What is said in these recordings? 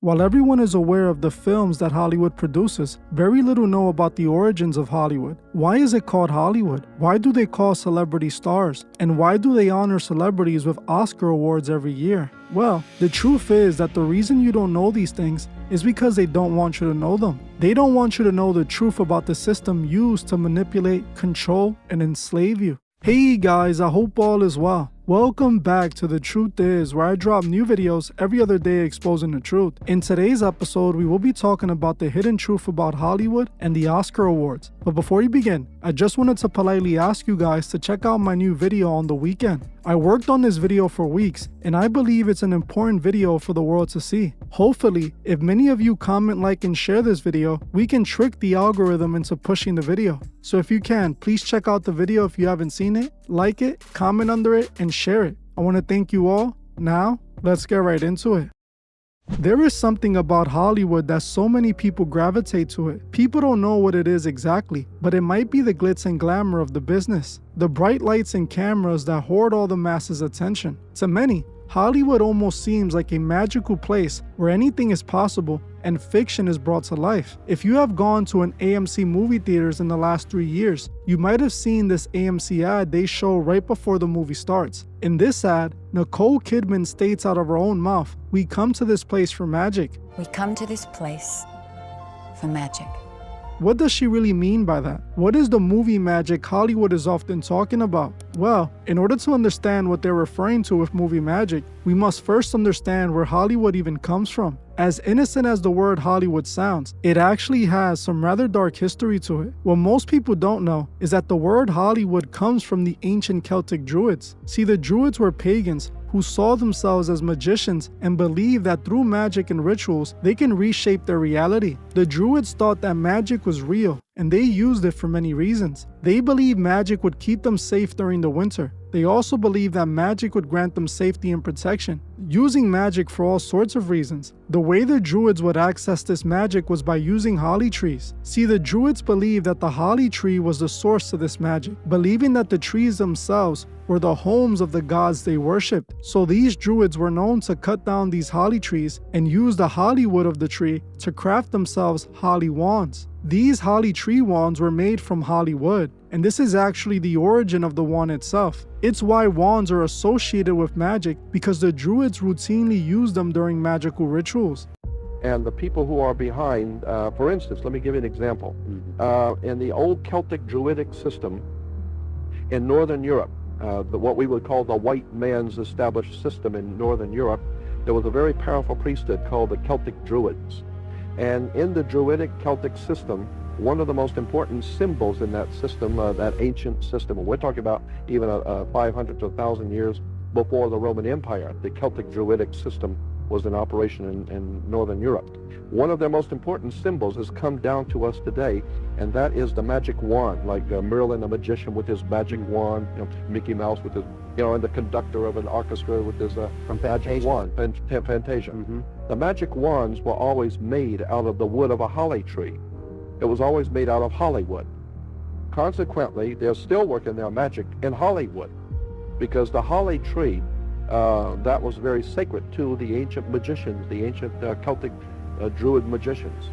While everyone is aware of the films that Hollywood produces, very little know about the origins of Hollywood. Why is it called Hollywood? Why do they call celebrity stars? And why do they honor celebrities with Oscar awards every year? Well, the truth is that the reason you don't know these things is because they don't want you to know them. They don't want you to know the truth about the system used to manipulate, control, and enslave you. Hey guys, I hope all is well. Welcome back to The Truth Is, where I drop new videos every other day exposing the truth. In today's episode, we will be talking about the hidden truth about Hollywood and the Oscar Awards. But before we begin, I just wanted to politely ask you guys to check out my new video on the weekend. I worked on this video for weeks, and I believe it's an important video for the world to see. Hopefully, if many of you comment, like, and share this video, we can trick the algorithm into pushing the video. So if you can, please check out the video if you haven't seen it, like it, comment under it, and share it. I want to thank you all. Now, let's get right into it. There is something about Hollywood that so many people gravitate to it. People don't know what it is exactly, but it might be the glitz and glamour of the business. The bright lights and cameras that hoard all the masses' attention. To many, Hollywood almost seems like a magical place where anything is possible and fiction is brought to life. If you have gone to an AMC movie theaters in the last 3 years, you might have seen this AMC ad they show right before the movie starts. In this ad, Nicole Kidman states out of her own mouth, "We come to this place for magic." We come to this place for magic. What does she really mean by that? What is the movie magic Hollywood is often talking about? Well, in order to understand what they're referring to with movie magic, we must first understand where Hollywood even comes from. As innocent as the word Hollywood sounds, it actually has some rather dark history to it. What most people don't know is that the word Hollywood comes from the ancient Celtic Druids. See, the Druids were pagans who saw themselves as magicians and believed that through magic and rituals, they can reshape their reality. The Druids thought that magic was real, and they used it for many reasons. They believed magic would keep them safe during the winter. They also believed that magic would grant them safety and protection, using magic for all sorts of reasons. The way the Druids would access this magic was by using holly trees. See, the Druids believed that the holly tree was the source to this magic, believing that the trees themselves were the homes of the gods they worshipped. So these Druids were known to cut down these holly trees and use the holly wood of the tree to craft themselves holly wands. These holly tree wands were made from holly wood, and this is actually the origin of the wand itself. It's why wands are associated with magic, because the Druids routinely used them during magical rituals. And the people who are behind, for instance, let me give you an example. In the old Celtic Druidic system in Northern Europe, what we would call the white man's established system in Northern Europe, there was a very powerful priesthood called the Celtic Druids. And in the Druidic Celtic system, one of the most important symbols in that system, that ancient system, and we're talking about even 500 to 1,000 years before the Roman Empire, the Celtic Druidic system was in operation in Northern Europe. One of their most important symbols has come down to us today, and that is the magic wand, like Merlin the magician with his magic wand, Mickey Mouse with his, and the conductor of an orchestra with his magic wand, Fantasia. The magic wands were always made out of the wood of a holly tree. It was always made out of Hollywood. Consequently, they're still working their magic in Hollywood, because the holly tree, that was very sacred to the ancient magicians, the ancient Celtic Druid magicians.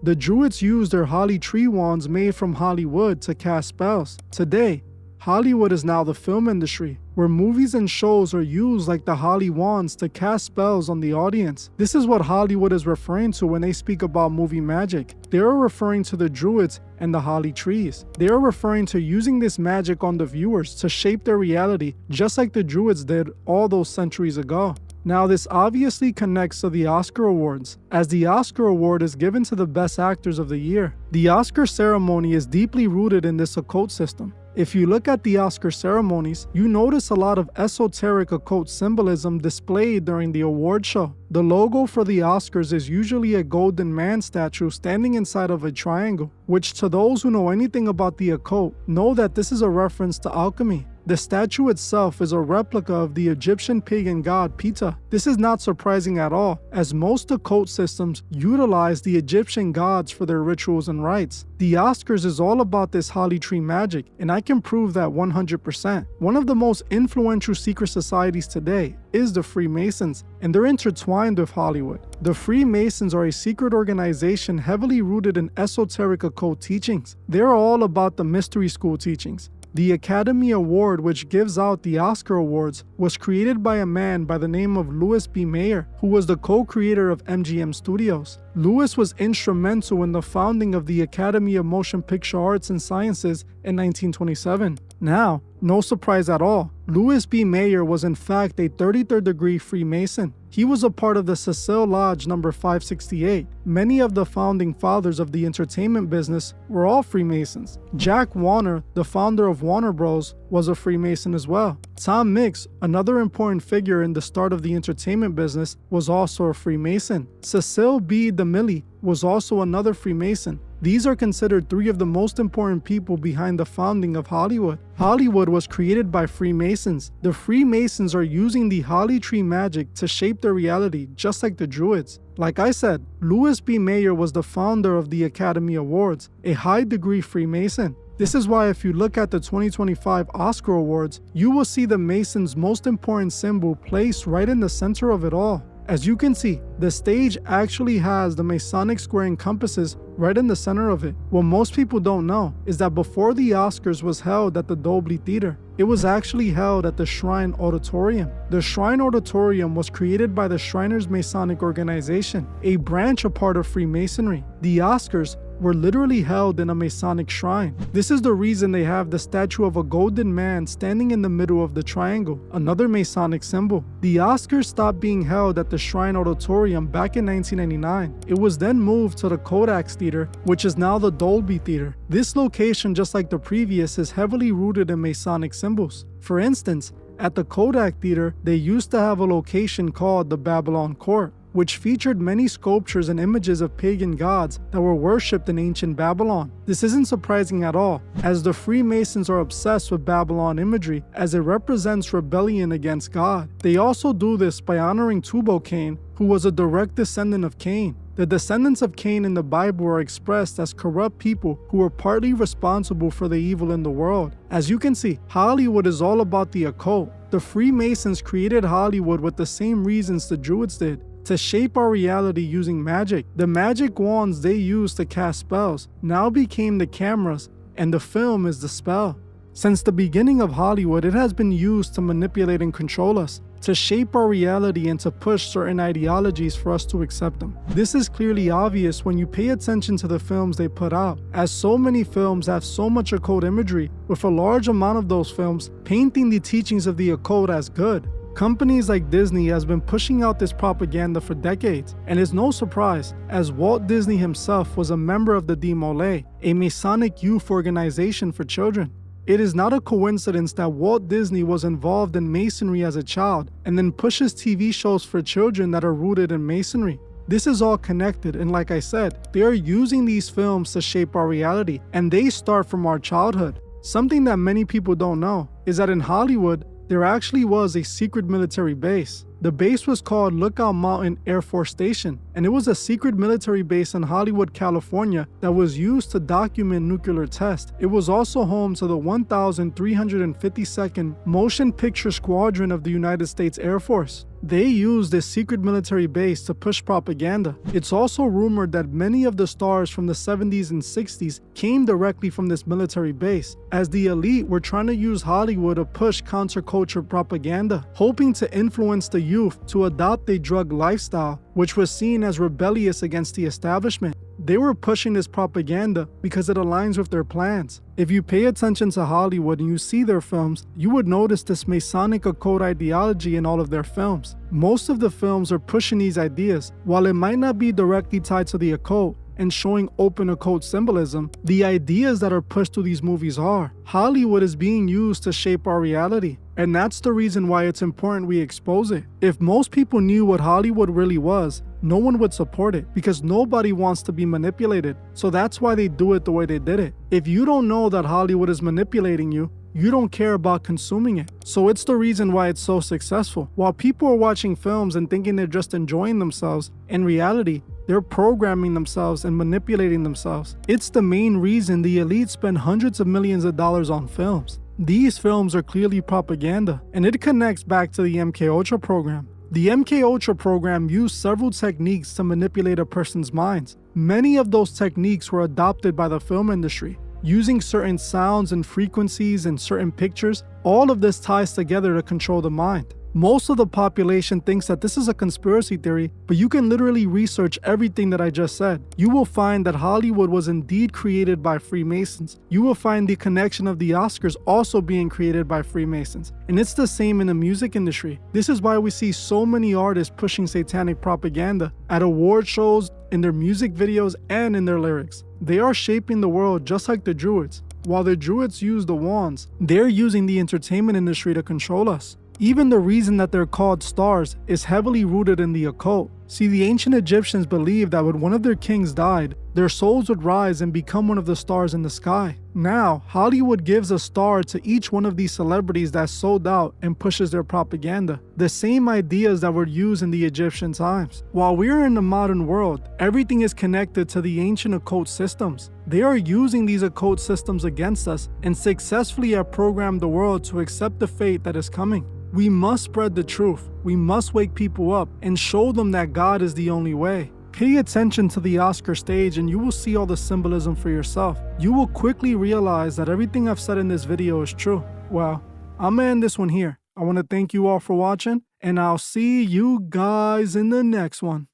The Druids used their holly tree wands made from holly wood to cast spells. Today, Hollywood is now the film industry, where movies and shows are used like the holly wands to cast spells on the audience. This is what Hollywood is referring to when they speak about movie magic. They are referring to the Druids and the holly trees. They are referring to using this magic on the viewers to shape their reality, just like the Druids did all those centuries ago. Now, this obviously connects to the Oscar Awards, as the Oscar Award is given to the best actors of the year. The Oscar ceremony is deeply rooted in this occult system. If you look at the Oscar ceremonies, you notice a lot of esoteric occult symbolism displayed during the award show. The logo for the Oscars is usually a golden man statue standing inside of a triangle, which to those who know anything about the occult know that this is a reference to alchemy. The statue itself is a replica of the Egyptian pagan god Ptah. This is not surprising at all, as most occult systems utilize the Egyptian gods for their rituals and rites. The Oscars is all about this holly tree magic, and I can prove that 100%. One of the most influential secret societies today is the Freemasons, and they're intertwined with Hollywood. The Freemasons are a secret organization heavily rooted in esoteric occult teachings. They're all about the mystery school teachings. The Academy Award, which gives out the Oscar Awards, was created by a man by the name of Louis B. Mayer, who was the co-creator of MGM Studios. Louis was instrumental in the founding of the Academy of Motion Picture Arts and Sciences in 1927. Now, no surprise at all, Louis B. Mayer was in fact a 33rd degree Freemason. He was a part of the Cecil Lodge number 568. Many of the founding fathers of the entertainment business were all Freemasons. Jack Warner, the founder of Warner Bros., was a Freemason as well. Tom Mix, another important figure in the start of the entertainment business, was also a Freemason. Cecil B. DeMille was also another Freemason. These are considered three of the most important people behind the founding of Hollywood. Hollywood was created by Freemasons. The Freemasons are using the holly tree magic to shape their reality, just like the Druids. Like I said, Louis B. Mayer was the founder of the Academy Awards, a high-degree Freemason. This is why if you look at the 2025 Oscar Awards, you will see the Masons' most important symbol placed right in the center of it all. As you can see, the stage actually has the Masonic square and compasses right in the center of it. What most people don't know is that before the Oscars was held at the Dolby Theater, it was actually held at the Shrine Auditorium. The Shrine Auditorium was created by the Shriners Masonic Organization, a branch a part of Freemasonry. The Oscars were literally held in a Masonic shrine. This is the reason they have the statue of a golden man standing in the middle of the triangle, another Masonic symbol. The Oscars stopped being held at the Shrine Auditorium back in 1999. It was then moved to the Kodak Theater, which is now the Dolby Theater. This location, just like the previous, is heavily rooted in Masonic symbols. For instance, at the Kodak Theater, they used to have a location called the Babylon Court, which featured many sculptures and images of pagan gods that were worshipped in ancient Babylon. This isn't surprising at all, as the Freemasons are obsessed with Babylon imagery as it represents rebellion against God. They also do this by honoring Tubal-Cain, who was a direct descendant of Cain. The descendants of Cain in the Bible are expressed as corrupt people who were partly responsible for the evil in the world. As you can see, Hollywood is all about the occult. The Freemasons created Hollywood with the same reasons the Druids did: to shape our reality using magic. The magic wands they used to cast spells now became the cameras, and the film is the spell. Since the beginning of Hollywood, it has been used to manipulate and control us, to shape our reality and to push certain ideologies for us to accept them. This is clearly obvious when you pay attention to the films they put out, as so many films have so much occult imagery, with a large amount of those films painting the teachings of the occult as good. Companies like Disney has been pushing out this propaganda for decades, and it's no surprise, as Walt Disney himself was a member of the De Molay, a Masonic youth organization for children. It is not a coincidence that Walt Disney was involved in Masonry as a child and then pushes TV shows for children that are rooted in Masonry. This is all connected, and like I said, they are using these films to shape our reality, and they start from our childhood. Something that many people don't know is that in Hollywood, there actually was a secret military base. The base was called Lookout Mountain Air Force Station, and it was a secret military base in Hollywood, California that was used to document nuclear tests. It was also home to the 1,352nd Motion Picture Squadron of the United States Air Force. They used this secret military base to push propaganda. It's also rumored that many of the stars from the 70s and 60s came directly from this military base, as the elite were trying to use Hollywood to push counterculture propaganda, hoping to influence the youth to adopt a drug lifestyle, which was seen as rebellious against the establishment. They were pushing this propaganda because it aligns with their plans. If you pay attention to Hollywood and you see their films, you would notice this Masonic occult ideology in all of their films. Most of the films are pushing these ideas. While it might not be directly tied to the occult and showing open occult symbolism, the ideas that are pushed through these movies are. Hollywood is being used to shape our reality, and that's the reason why it's important we expose it. If most people knew what Hollywood really was, no one would support it, because nobody wants to be manipulated. So that's why they do it the way they did it. If you don't know that Hollywood is manipulating you, You don't care about consuming it. So it's the reason why it's so successful. While people are watching films and thinking they're just enjoying themselves, in reality, they're programming themselves and manipulating themselves. It's the main reason the elite spend hundreds of millions of dollars on films. These films are clearly propaganda, and it connects back to the MKUltra program. The MKUltra program used several techniques to manipulate a person's minds. Many of those techniques were adopted by the film industry. Using certain sounds and frequencies and certain pictures, all of this ties together to control the mind. Most of the population thinks that this is a conspiracy theory, but you can literally research everything that I just said. You will find that Hollywood was indeed created by Freemasons. You will find the connection of the Oscars also being created by Freemasons. And it's the same in the music industry. This is why we see so many artists pushing satanic propaganda at award shows, in their music videos, and in their lyrics. They are shaping the world just like the Druids. While the Druids use the wands, they're using the entertainment industry to control us. Even the reason that they're called stars is heavily rooted in the occult. See, the ancient Egyptians believed that when one of their kings died, their souls would rise and become one of the stars in the sky. Now, Hollywood gives a star to each one of these celebrities that's sold out and pushes their propaganda. The same ideas that were used in the Egyptian times. While we're in the modern world, everything is connected to the ancient occult systems. They are using these occult systems against us and successfully have programmed the world to accept the fate that is coming. We must spread the truth. We must wake people up and show them that God is the only way. Pay attention to the Oscar stage and you will see all the symbolism for yourself. You will quickly realize that everything I've said in this video is true. Well, I'm gonna end this one here. I want to thank you all for watching, and I'll see you guys in the next one.